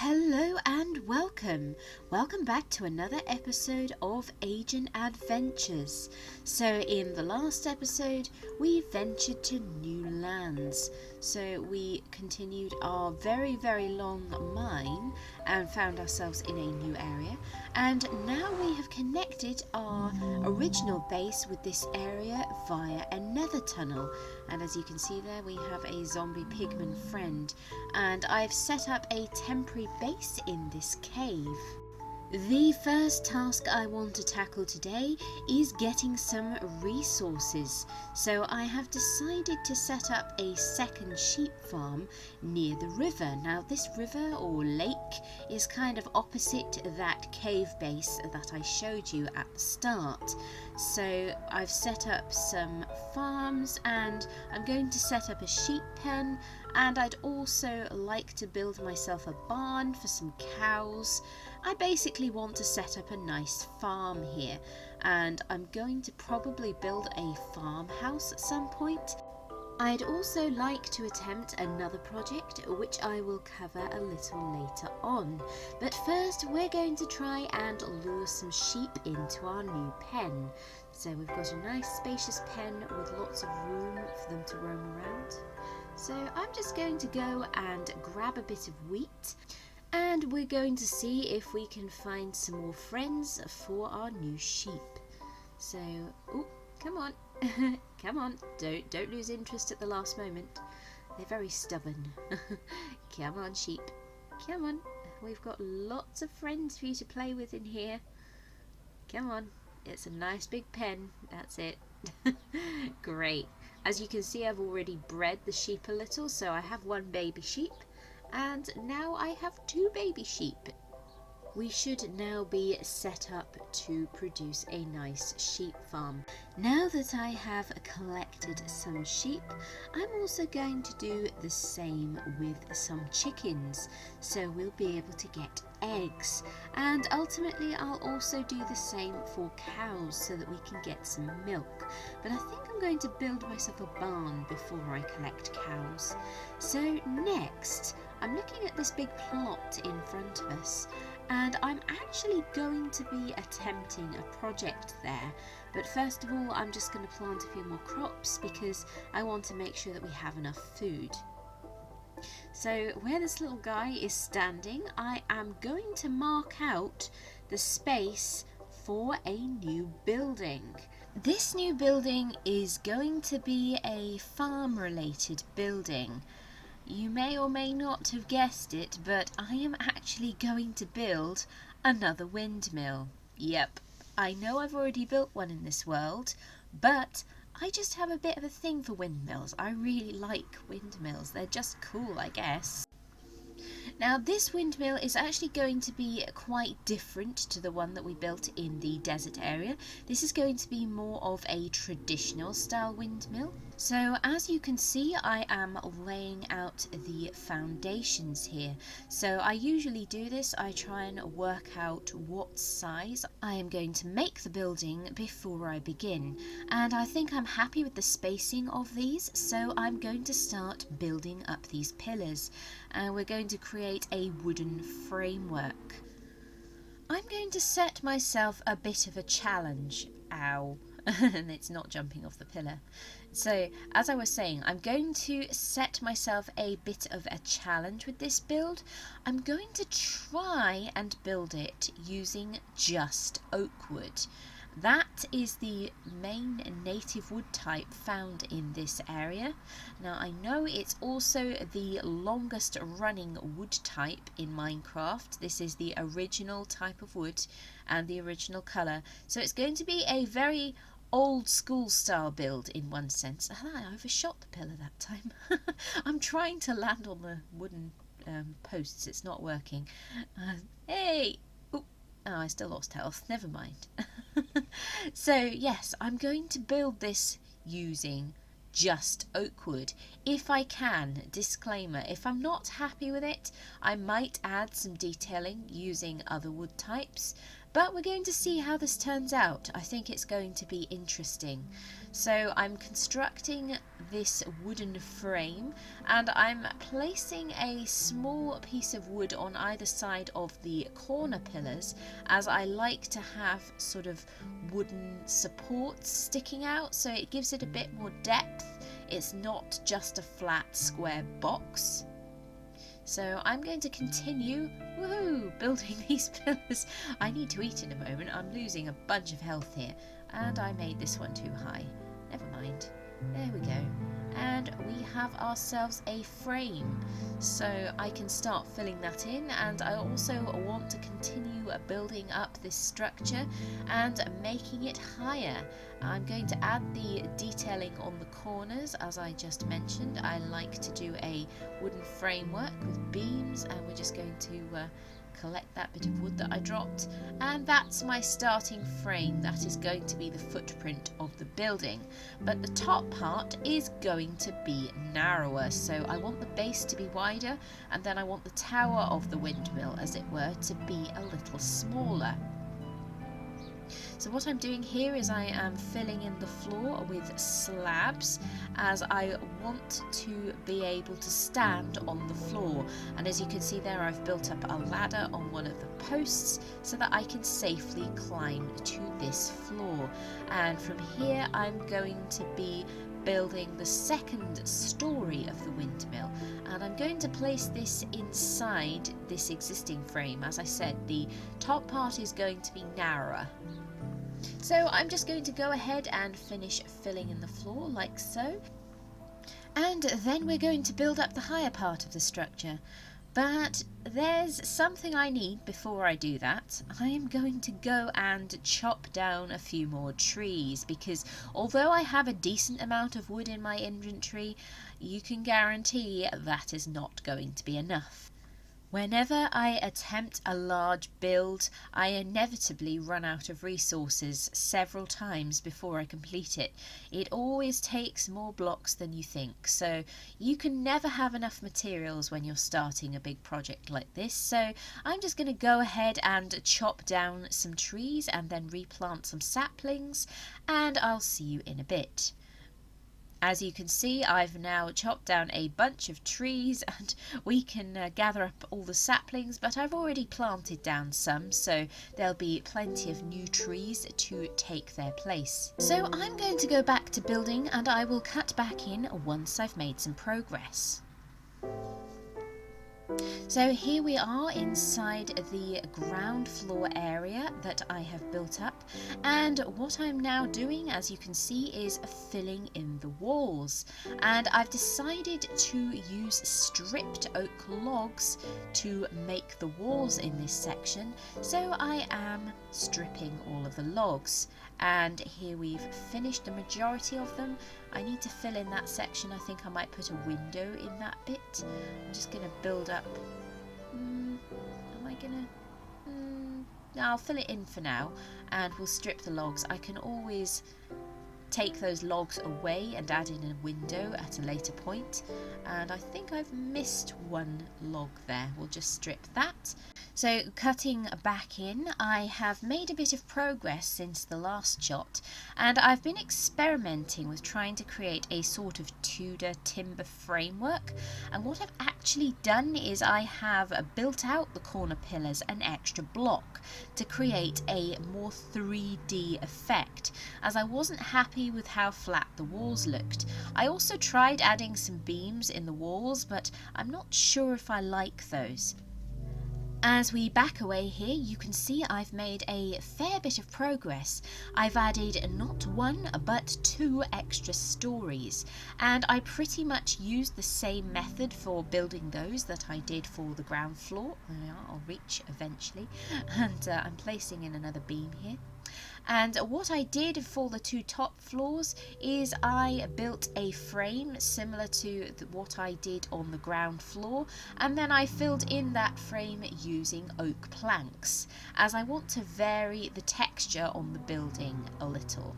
Hello and welcome. Welcome back to another episode of Agent Adventures. So in the last episode we ventured to new lands. So we continued our very long mine and found ourselves in a new area, and now we have connected our original base with this area via a nether tunnel. And as you can see there, we have a zombie pigman friend, and I've set up a temporary base in this cave. The first task I want to tackle today is getting some resources. So I have decided to set up a second sheep farm near the river. Now this river or lake is kind of opposite that cave base that I showed you at the start. So I've set up some farms and I'm going to set up a sheep pen, and I'd also like to build myself a barn for some cows. I basically want to set up a nice farm here, and I'm going to probably build a farmhouse at some point. I'd also like to attempt another project which I will cover a little later on. But first we're going to try and lure some sheep into our new pen. So we've got a nice spacious pen with lots of room for them to roam around. So I'm just going to go and grab a bit of wheat, and we're going to see if we can find some more friends for our new sheep. So, oh, come on, come on, don't lose interest at the last moment. They're very stubborn. Come on, sheep, come on. We've got lots of friends for you to play with in here. Come on, it's a nice big pen, that's it. Great. As you can see, I've already bred the sheep a little, so I have one baby sheep, and now I have two baby sheep. We should now be set up to produce a nice sheep farm. Now that I have collected some sheep, I'm also going to do the same with some chickens, so we'll be able to get eggs, and ultimately I'll also do the same for cows so that we can get some milk. But I think I'm going to build myself a barn before I collect cows. So next, I'm looking at this big plot in front of us, and I'm actually going to be attempting a project there. But first of all, I'm just going to plant a few more crops because I want to make sure that we have enough food. So where this little guy is standing, I am going to mark out the space for a new building. This new building is going to be a farm related building. You may or may not have guessed it, but I am actually going to build another windmill. Yep, I know I've already built one in this world, but I just have a bit of a thing for windmills. I really like windmills. They're just cool, I guess. Now this windmill is actually going to be quite different to the one that we built in the desert area. This is going to be more of a traditional style windmill. So as you can see, I am laying out the foundations here. So I usually do this, I try and work out what size I am going to make the building before I begin. And I think I'm happy with the spacing of these, so I'm going to start building up these pillars. And we're going to create a wooden framework. I'm going to set myself a bit of a challenge. Ow. And it's not jumping off the pillar. So, as I was saying, I'm going to set myself a bit of a challenge with this build. I'm going to try and build it using just oak wood. That is the main native wood type found in this area. Now I know it's also the longest running wood type in Minecraft. This is the original type of wood and the original colour. So it's going to be a very old school style build in one sense. I overshot the pillar that time. I'm trying to land on the wooden posts. It's not working. Hey! Oh, I still lost health. Never mind. So, yes, I'm going to build this using just oak wood. If I can, disclaimer, if I'm not happy with it, I might add some detailing using other wood types. But we're going to see how this turns out. I think it's going to be interesting. So I'm constructing this wooden frame, and I'm placing a small piece of wood on either side of the corner pillars, as I like to have sort of wooden supports sticking out, so it gives it a bit more depth. It's not just a flat square box. So I'm going to continue, building these pillars. I need to eat in a moment. I'm losing a bunch of health here. And I made this one too high. Never mind. There we go. And we have ourselves a frame. So I can start filling that in, and I also want to continue building up this structure and making it higher. I'm going to add the detailing on the corners, as I just mentioned. I like to do a wooden framework with beams, and we're just going to collect that bit of wood that I dropped, and that's my starting frame. That is going to be the footprint of the building, but the top part is going to be narrower, so I want the base to be wider, and then I want the tower of the windmill, as it were, to be a little smaller. So what I'm doing here is I am filling in the floor with slabs, as I want to be able to stand on the floor. And as you can see there, I've built up a ladder on one of the posts so that I can safely climb to this floor. And from here I'm going to be building the second story of the windmill, and I'm going to place this inside this existing frame. As I said, the top part is going to be narrower. So I'm just going to go ahead and finish filling in the floor like so, and then we're going to build up the higher part of the structure. But there's something I need before I do that. I am going to go and chop down a few more trees, because although I have a decent amount of wood in my inventory, you can guarantee that is not going to be enough. Whenever I attempt a large build, I inevitably run out of resources several times before I complete it. It always takes more blocks than you think, so you can never have enough materials when you're starting a big project like this. So I'm just going to go ahead and chop down some trees and then replant some saplings, and I'll see you in a bit. As you can see, I've now chopped down a bunch of trees, and we can gather up all the saplings, but I've already planted down some, so there'll be plenty of new trees to take their place. So I'm going to go back to building, and I will cut back in once I've made some progress. So here we are inside the ground floor area that I have built up, and what I'm now doing, as you can see, is filling in the walls. And I've decided to use stripped oak logs to make the walls in this section, so I am stripping all of the logs. And here we've finished the majority of them. I need to fill in that section. I think I might put a window in that bit. I'm just going to build up. Am I going to? No, I'll fill it in for now, and we'll strip the logs. I can always take those logs away and add in a window at a later point. And I think I've missed one log there. We'll just strip that. So cutting back in, I have made a bit of progress since the last shot, and I've been experimenting with trying to create a sort of Tudor timber framework. And what I've actually done is I have built out the corner pillars an extra block to create a more 3D effect, as I wasn't happy with how flat the walls looked. I also tried adding some beams in the walls, but I'm not sure if I like those. As we back away here, you can see I've made a fair bit of progress. I've added not one but 2 extra stories, and I pretty much used the same method for building those that I did for the ground floor. I'll reach eventually, and I'm placing in another beam here. And what I did for the 2 top floors is I built a frame similar to what I did on the ground floor, and then I filled in that frame using oak planks, as I want to vary the texture on the building a little.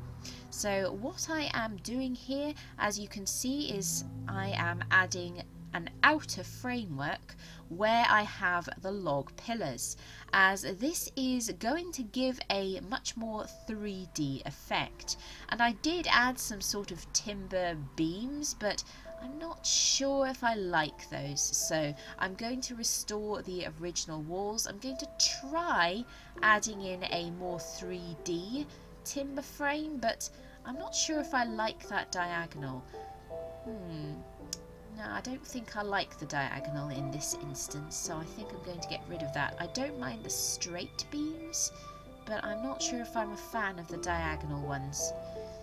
So what I am doing here, as you can see, is I am adding an outer framework where I have the log pillars, as this is going to give a much more 3D effect. And I did add some sort of timber beams, but I'm not sure if I like those, so I'm going to restore the original walls. I'm going to try adding in a more 3D timber frame, but I'm not sure if I like that diagonal. No, I don't think I like the diagonal in this instance, so I think I'm going to get rid of that. I don't mind the straight beams, but I'm not sure if I'm a fan of the diagonal ones.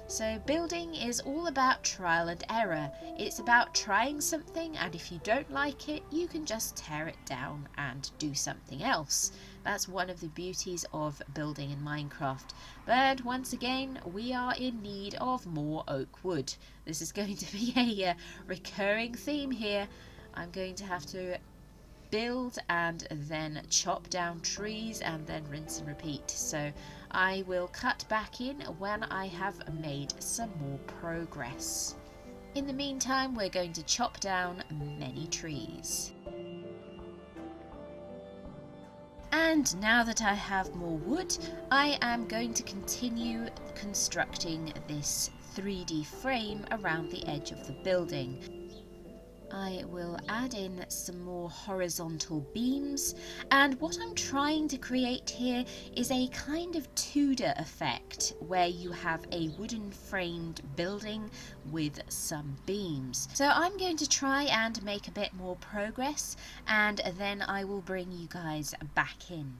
So building is all about trial and error. It's about trying something, and if you don't like it, you can just tear it down and do something else. That's one of the beauties of building in Minecraft. But once again, we are in need of more oak wood. This is going to be a recurring theme here. I'm going to have to build and then chop down trees and then rinse and repeat. So I will cut back in when I have made some more progress. In the meantime, we're going to chop down many trees. And now that I have more wood, I am going to continue constructing this 3D frame around the edge of the building. I will add in some more horizontal beams, and what I'm trying to create here is a kind of Tudor effect where you have a wooden framed building with some beams. So I'm going to try and make a bit more progress, and then I will bring you guys back in.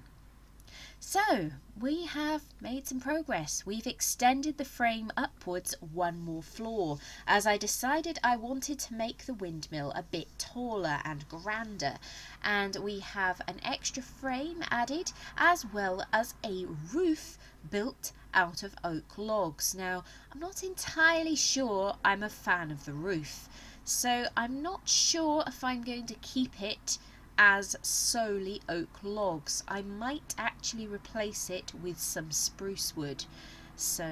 So we have made some progress. We've extended the frame upwards one more floor, as I decided I wanted to make the windmill a bit taller and grander, and we have an extra frame added as well as a roof built out of oak logs. Now I'm not entirely sure I'm a fan of the roof, so I'm not sure if I'm going to keep it as solely oak logs. I might actually replace it with some spruce wood. So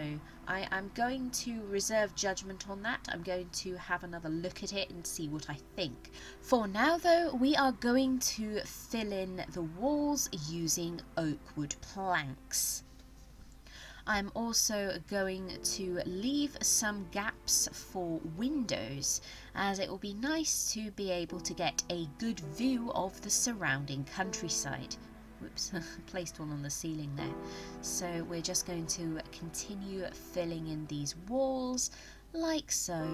I am going to reserve judgment on that. I'm going to have another look at it and see what I think. For now though, we are going to fill in the walls using oak wood planks. I'm also going to leave some gaps for windows, as it will be nice to be able to get a good view of the surrounding countryside. Whoops, placed one on the ceiling there. So we're just going to continue filling in these walls like so,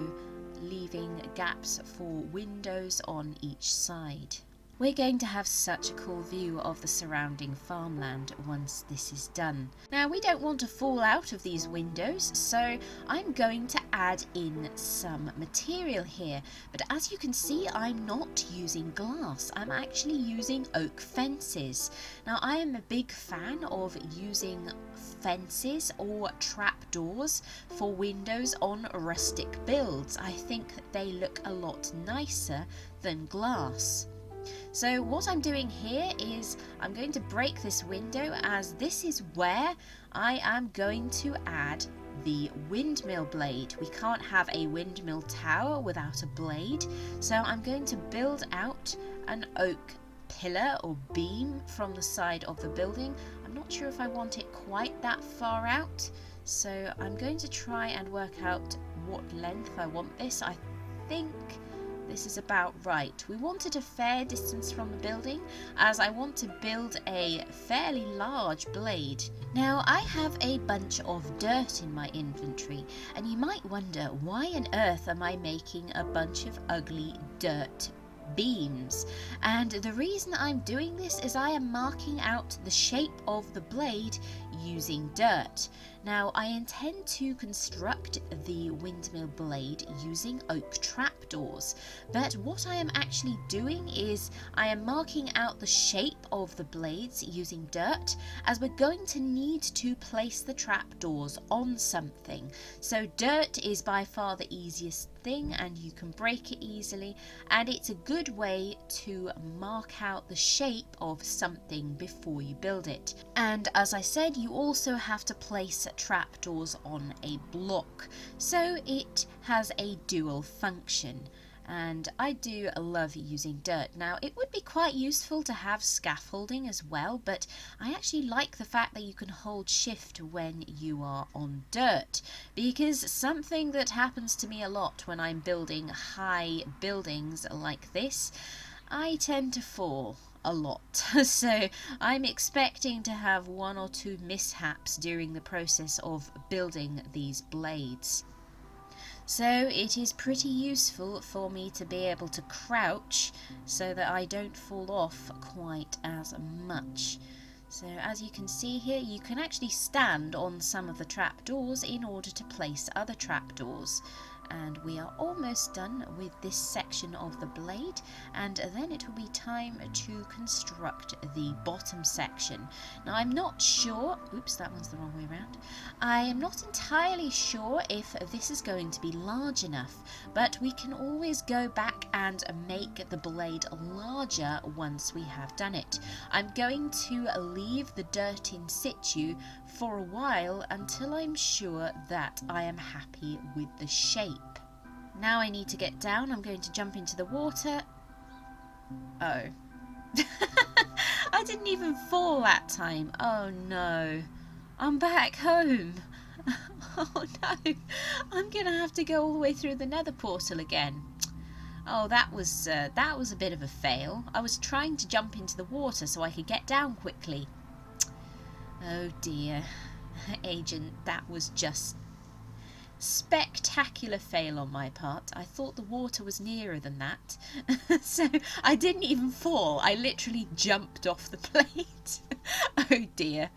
leaving gaps for windows on each side. We're going to have such a cool view of the surrounding farmland once this is done. Now we don't want to fall out of these windows, so I'm going to add in some material here. But as you can see, I'm not using glass. I'm actually using oak fences. Now I am a big fan of using fences or trapdoors for windows on rustic builds. I think that they look a lot nicer than glass. So what I'm doing here is I'm going to break this window, as this is where I am going to add the windmill blade. We can't have a windmill tower without a blade, so I'm going to build out an oak pillar or beam from the side of the building. I'm not sure if I want it quite that far out, so I'm going to try and work out what length I want this. I think this is about right. We want it a fair distance from the building, as I want to build a fairly large blade. Now I have a bunch of dirt in my inventory, and you might wonder, why on earth am I making a bunch of ugly dirt beams? And the reason I'm doing this is I am marking out the shape of the blade using dirt. Now I intend to construct the windmill blade using oak trapdoors, but what I am actually doing is I am marking out the shape of the blades using dirt, as we're going to need to place the trapdoors on something. So dirt is by far the easiest thing, and you can break it easily, and it's a good way to mark out the shape of something before you build it. And as I said, you also have to place trapdoors on a block, so it has a dual function. and I do love using dirt. Now, it would be quite useful to have scaffolding as well, but I actually like the fact that you can hold shift when you are on dirt, because something that happens to me a lot when I'm building high buildings like this, I tend to fall a lot. So I'm expecting to have 1 or 2 mishaps during the process of building these blades. So it is pretty useful for me to be able to crouch so that I don't fall off quite as much. So as you can see here, you can actually stand on some of the trapdoors in order to place other trapdoors. And we are almost done with this section of the blade, and then it will be time to construct the bottom section. Now I'm not sure, oops, that one's the wrong way around. I am not entirely sure if this is going to be large enough, but we can always go back and make the blade larger once we have done it. I'm going to leave the dirt in situ for a while until I'm sure that I am happy with the shape. Now I need to get down. I'm going to jump into the water. Oh. I didn't even fall that time. Oh no. I'm back home. Oh no. I'm going to have to go all the way through the nether portal again. Oh, that was a bit of a fail. I was trying to jump into the water so I could get down quickly. Oh dear. Agent, that was just spectacular fail on my part. I thought the water was nearer than that. So I didn't even fall. I literally jumped off the plate. Oh dear.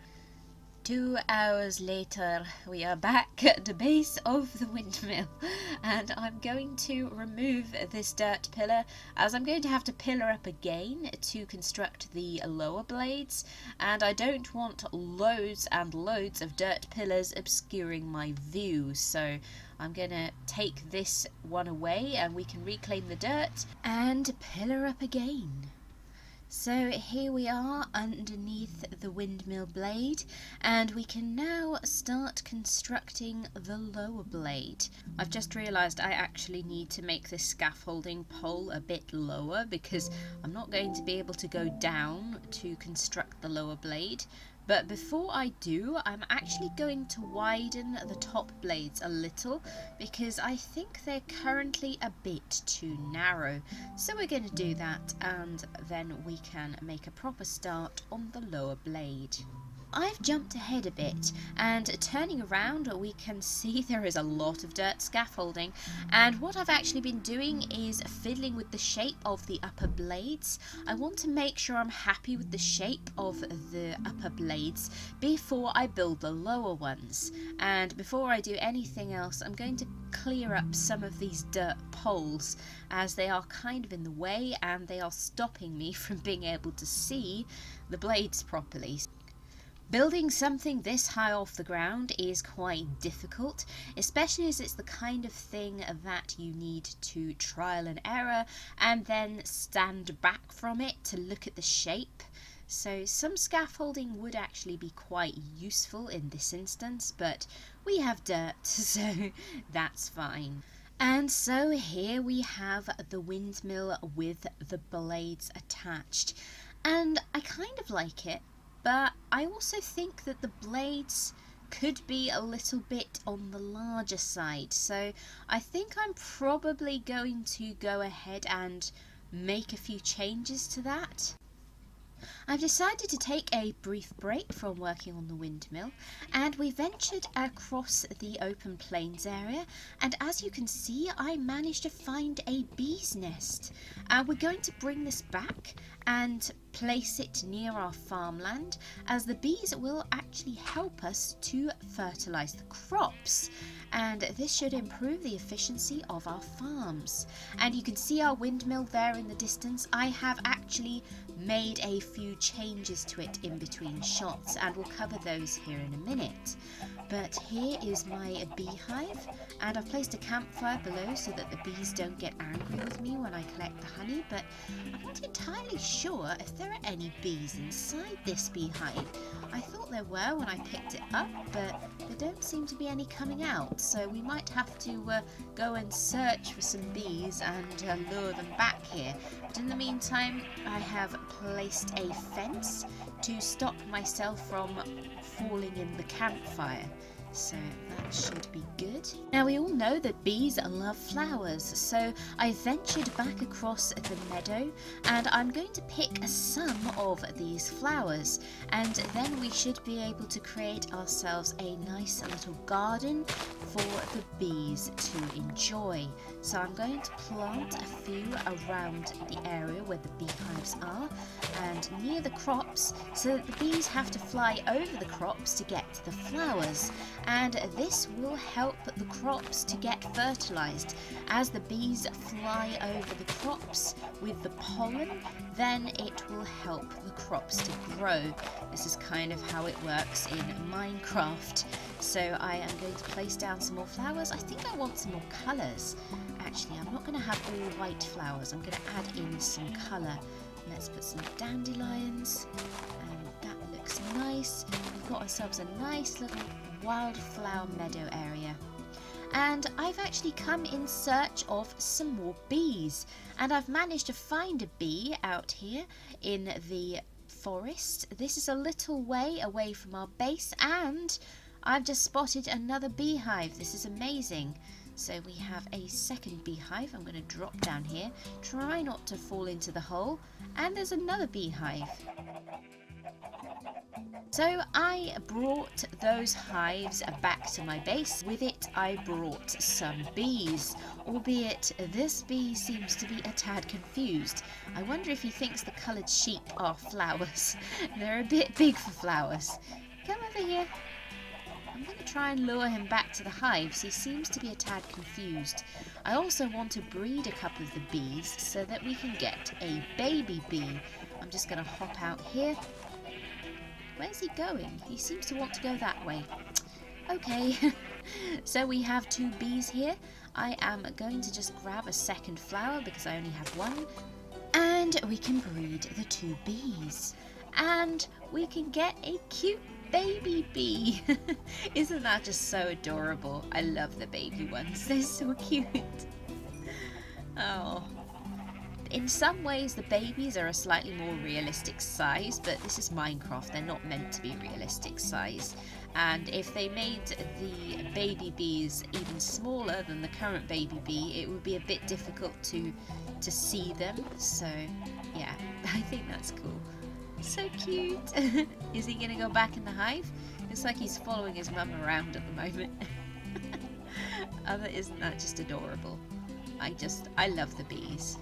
2 hours later, we are back at the base of the windmill, and I'm going to remove this dirt pillar, as I'm going to have to pillar up again to construct the lower blades, and I don't want loads and loads of dirt pillars obscuring my view, so I'm going to take this one away and we can reclaim the dirt and pillar up again. So here we are underneath the windmill blade, and we can now start constructing the lower blade. I've just realised I actually need to make this scaffolding pole a bit lower because I'm not going to be able to go down to construct the lower blade. But before I do, I'm actually going to widen the top blades a little because I think they're currently a bit too narrow. So we're going to do that, and then we can make a proper start on the lower blade. I've jumped ahead a bit, and turning around we can see there is a lot of dirt scaffolding, and what I've actually been doing is fiddling with the shape of the upper blades. I want to make sure I'm happy with the shape of the upper blades before I build the lower ones, and before I do anything else I'm going to clear up some of these dirt poles as they are kind of in the way and they are stopping me from being able to see the blades properly. Building something this high off the ground is quite difficult, especially as it's the kind of thing that you need to trial and error and then stand back from it to look at the shape. So some scaffolding would actually be quite useful in this instance, but we have dirt, so that's fine. And so here we have the windmill with the blades attached, and I kind of like it. But I also think that the blades could be a little bit on the larger side, so I think I'm probably going to go ahead and make a few changes to that. I've decided to take a brief break from working on the windmill, and we ventured across the open plains area, and as you can see I managed to find a bee's nest. We're going to bring this back and place it near our farmland, as the bees will actually help us to fertilise the crops, and this should improve the efficiency of our farms. And you can see our windmill there in the distance. I have actually made a few changes to it in between shots, and we'll cover those here in a minute. But here is my beehive, and I've placed a campfire below so that the bees don't get angry with me when I collect the honey, but I'm not entirely sure if there are any bees inside this beehive. I thought there were when I picked it up, but there don't seem to be any coming out, so we might have to go and search for some bees and lure them back here. But in the meantime, I have placed a fence to stop myself from falling in the campfire. So that should be good. Now we all know that bees love flowers, so I ventured back across the meadow and I'm going to pick some of these flowers, and then we should be able to create ourselves a nice little garden for the bees to enjoy. So I'm going to plant a few around the area where the beehives are and near the crops, so that the bees have to fly over the crops to get to the flowers. And this will help the crops to get fertilized. As the bees fly over the crops with the pollen, then it will help the crops to grow. This is kind of how it works in Minecraft. So I am going to place down some more flowers. I think I want some more colours. Actually, I'm not going to have all white flowers. I'm going to add in some colour. Let's put some dandelions. And that looks nice. We've got ourselves a nice little wildflower meadow area. And I've actually come in search of some more bees, and I've managed to find a bee out here in the forest. This is a little way away from our base, and I've just spotted another beehive. This is amazing. So we have a second beehive. I'm going to drop down here, try not to fall into the hole, and there's another beehive. So I brought those hives back to my base. With it I brought some bees, albeit this bee seems to be a tad confused. I wonder if he thinks the coloured sheep are flowers. They're a bit big for flowers. Come over here. I'm going to try and lure him back to the hives. He seems to be a tad confused. I also want to breed a couple of the bees so that we can get a baby bee. I'm just going to hop out here. Where's he going? He seems to want to go that way. Okay, so we have two bees here. I am going to just grab a second flower because I only have one. And we can breed the two bees. And we can get a cute baby bee. Isn't that just so adorable? I love the baby ones. They're so cute. Oh. In some ways the babies are a slightly more realistic size, but this is Minecraft, they're not meant to be realistic size. And if they made the baby bees even smaller than the current baby bee, it would be a bit difficult to see them. So yeah, I think that's cool. So cute. Is he gonna go back in the hive? Looks like he's following his mum around at the moment. Isn't that just adorable? I love the bees.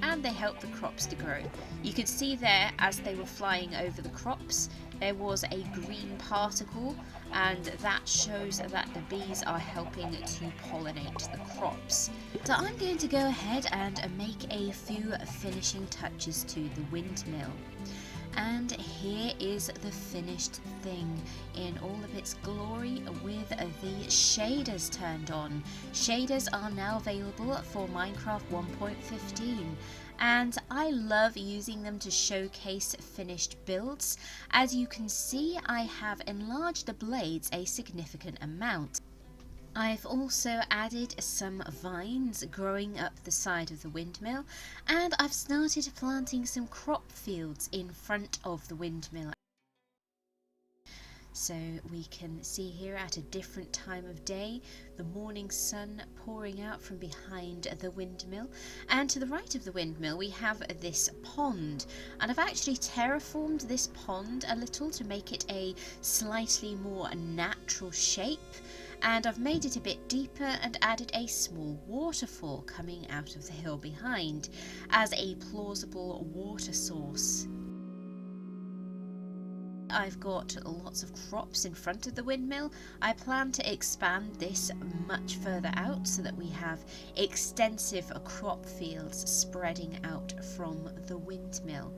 And they help the crops to grow. You could see there, as they were flying over the crops, there was a green particle, and that shows that the bees are helping to pollinate the crops. So I'm going to go ahead and make a few finishing touches to the windmill. And here is the finished thing in all of its glory with the shaders turned on. Shaders are now available for Minecraft 1.15 and I love using them to showcase finished builds. As you can see, I have enlarged the blades a significant amount. I've also added some vines growing up the side of the windmill, and I've started planting some crop fields in front of the windmill. So we can see here at a different time of day the morning sun pouring out from behind the windmill, and to the right of the windmill we have this pond, and I've actually terraformed this pond a little to make it a slightly more natural shape, and I've made it a bit deeper and added a small waterfall coming out of the hill behind as a plausible water source. I've got lots of crops in front of the windmill. I plan to expand this much further out so that we have extensive crop fields spreading out from the windmill.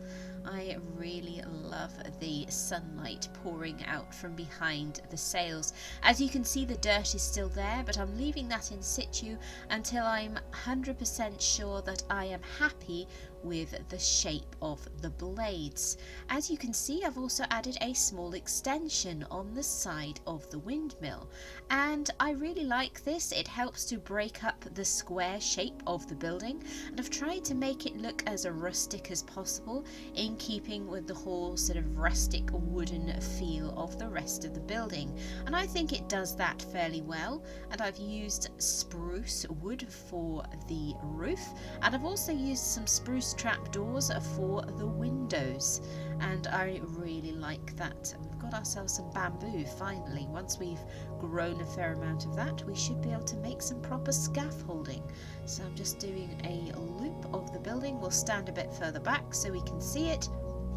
I really love the sunlight pouring out from behind the sails. As you can see, the dirt is still there, but I'm leaving that in situ until I'm 100% sure that I am happy with the shape of the blades. As you can see, I've also added a small extension on the side of the windmill, and I really like this. It helps to break up the square shape of the building, and I've tried to make it look as rustic as possible, in keeping with the whole sort of rustic wooden feel of the rest of the building, and I think it does that fairly well. And I've used spruce wood for the roof, and I've also used some spruce trapdoors for the windows, and I really like that. We've got ourselves some bamboo finally. Once we've grown a fair amount of that, we should be able to make some proper scaffolding. So I'm just doing a loop of the building. We'll stand a bit further back so we can see it.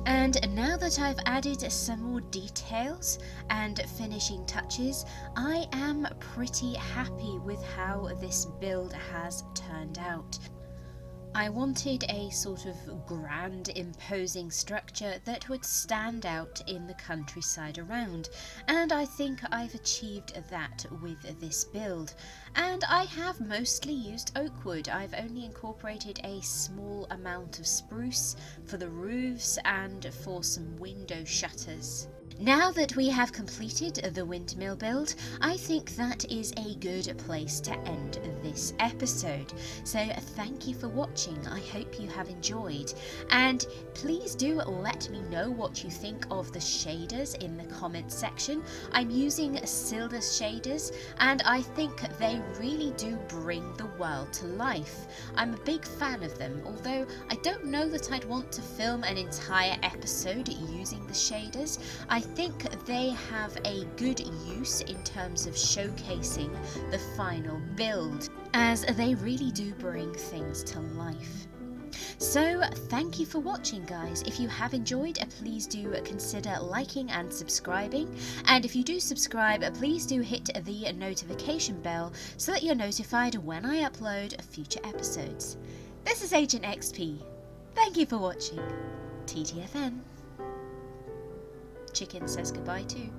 And now that I've added some more details and finishing touches, I am pretty happy with how this build has turned out. I wanted a sort of grand, imposing structure that would stand out in the countryside around, and I think I've achieved that with this build. And I have mostly used oak wood. I've only incorporated a small amount of spruce for the roofs and for some window shutters. Now that we have completed the windmill build, I think that is a good place to end this episode. So thank you for watching. I hope you have enjoyed, and please do let me know what you think of the shaders in the comments section. I'm using Sildus shaders, and I think they really do bring the world to life. I'm a big fan of them, although I don't know that I'd want to film an entire episode using the shaders. I think they have a good use in terms of showcasing the final build, as they really do bring things to life. So thank you for watching, guys. If you have enjoyed, please do consider liking and subscribing, and if you do subscribe, please do hit the notification bell so that you're notified when I upload future episodes. This is Agent XP. Thank you for watching. TTFN. Chicken says goodbye too.